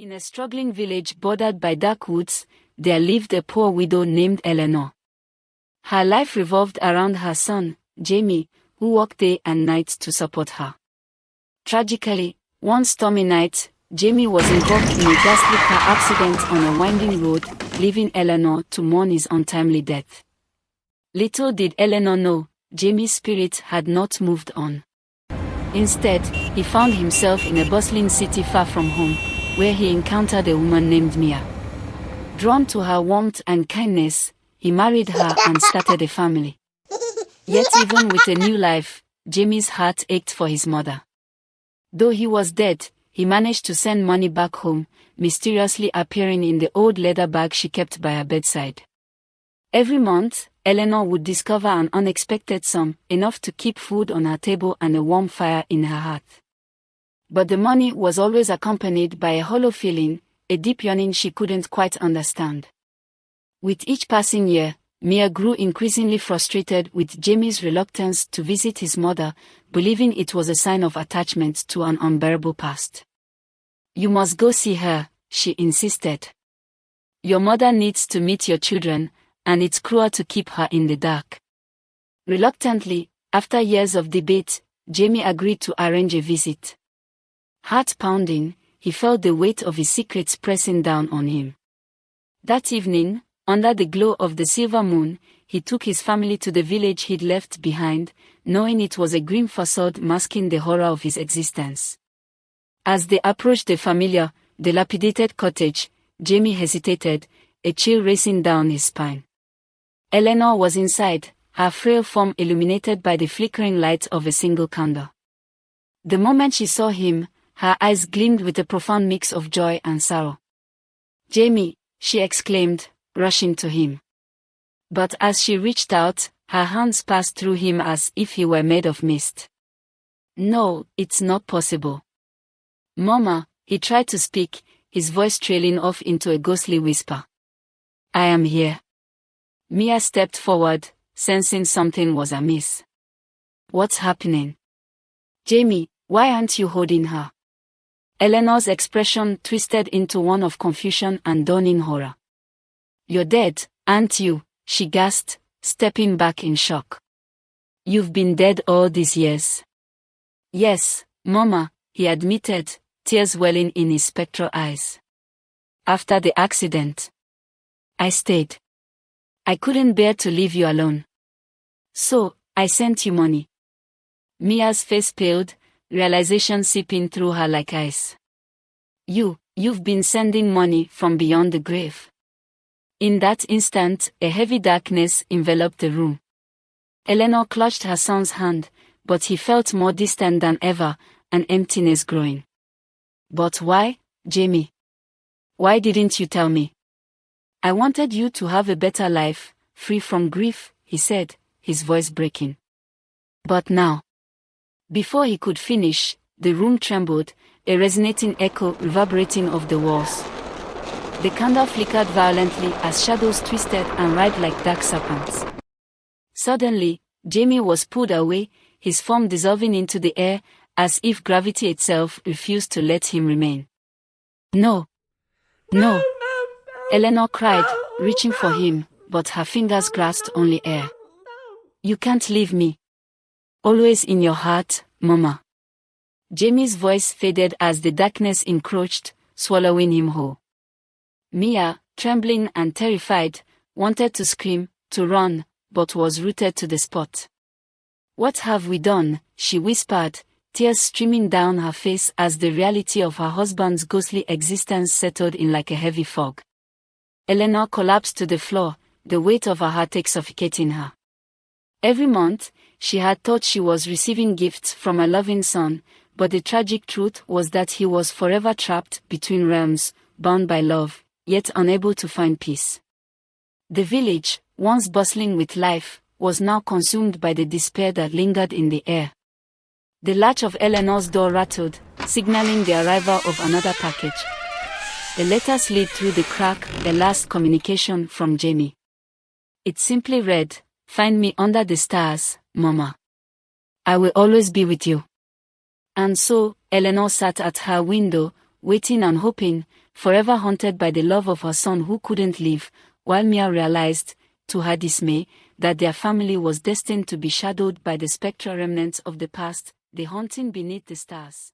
In a struggling village bordered by dark woods, there lived a poor widow named Eleanor. Her life revolved around her son, Jamie, who worked day and night to support her. Tragically, one stormy night, Jamie was involved in a ghastly car accident on a winding road, leaving Eleanor to mourn his untimely death. Little did Eleanor know, Jamie's spirit had not moved on. Instead, he found himself in a bustling city far from home, where he encountered a woman named Mia. Drawn to her warmth and kindness, he married her and started a family. Yet even with a new life, Jamie's heart ached for his mother. Though he was dead, he managed to send money back home, mysteriously appearing in the old leather bag she kept by her bedside. Every month, Eleanor would discover an unexpected sum, enough to keep food on her table and a warm fire in her heart. But the money was always accompanied by a hollow feeling, a deep yearning she couldn't quite understand. With each passing year, Mia grew increasingly frustrated with Jamie's reluctance to visit his mother, believing it was a sign of attachment to an unbearable past. "You must go see her," she insisted. "Your mother needs to meet your children, and it's cruel to keep her in the dark." Reluctantly, after years of debate, Jamie agreed to arrange a visit. Heart pounding, he felt the weight of his secrets pressing down on him. That evening, under the glow of the silver moon, he took his family to the village he'd left behind, knowing it was a grim facade masking the horror of his existence. As they approached the familiar, dilapidated cottage, Jamie hesitated, a chill racing down his spine. Eleanor was inside, her frail form illuminated by the flickering light of a single candle. The moment she saw him, her eyes gleamed with a profound mix of joy and sorrow. "Jamie," she exclaimed, rushing to him. But as she reached out, her hands passed through him as if he were made of mist. "No, it's not possible." "Mama," he tried to speak, his voice trailing off into a ghostly whisper. "I am here." Mia stepped forward, sensing something was amiss. "What's happening?" "Jamie, why aren't you holding her?" Eleanor's expression twisted into one of confusion and dawning horror. "You're dead, aren't you?" she gasped, stepping back in shock. "You've been dead all these years." "Yes, Mama," he admitted, tears welling in his spectral eyes. "After the accident, I stayed. I couldn't bear to leave you alone. So, I sent you money." Mia's face paled, realization seeping through her like ice. You've been sending money from beyond the grave." In that instant, a heavy darkness enveloped the room. Eleanor clutched her son's hand, but he felt more distant than ever, an emptiness growing. "But why, Jamie? Why didn't you tell me?" "I wanted you to have a better life, free from grief," he said, his voice breaking. "But now..." Before he could finish, the room trembled, a resonating echo reverberating off the walls. The candle flickered violently as shadows twisted and writhed like dark serpents. Suddenly, Jamie was pulled away, his form dissolving into the air, as if gravity itself refused to let him remain. "No! No!" Eleanor cried, reaching for him, but her fingers grasped only air. "You can't leave me. Always in your heart, Mama." Jamie's voice faded as the darkness encroached, swallowing him whole. Mia, trembling and terrified, wanted to scream, to run, but was rooted to the spot. "What have we done?" she whispered, tears streaming down her face as the reality of her husband's ghostly existence settled in like a heavy fog. Eleanor collapsed to the floor, the weight of her heartache suffocating her. Every month, she had thought she was receiving gifts from a loving son, but the tragic truth was that he was forever trapped between realms, bound by love, yet unable to find peace. The village, once bustling with life, was now consumed by the despair that lingered in the air. The latch of Eleanor's door rattled, signaling the arrival of another package. A letter slid through the crack, the last communication from Jamie. It simply read, "Find me under the stars, Mama. I will always be with you." And so, Eleanor sat at her window, waiting and hoping, forever haunted by the love of her son who couldn't leave, while Mia realized, to her dismay, that their family was destined to be shadowed by the spectral remnants of the past, the haunting beneath the stars.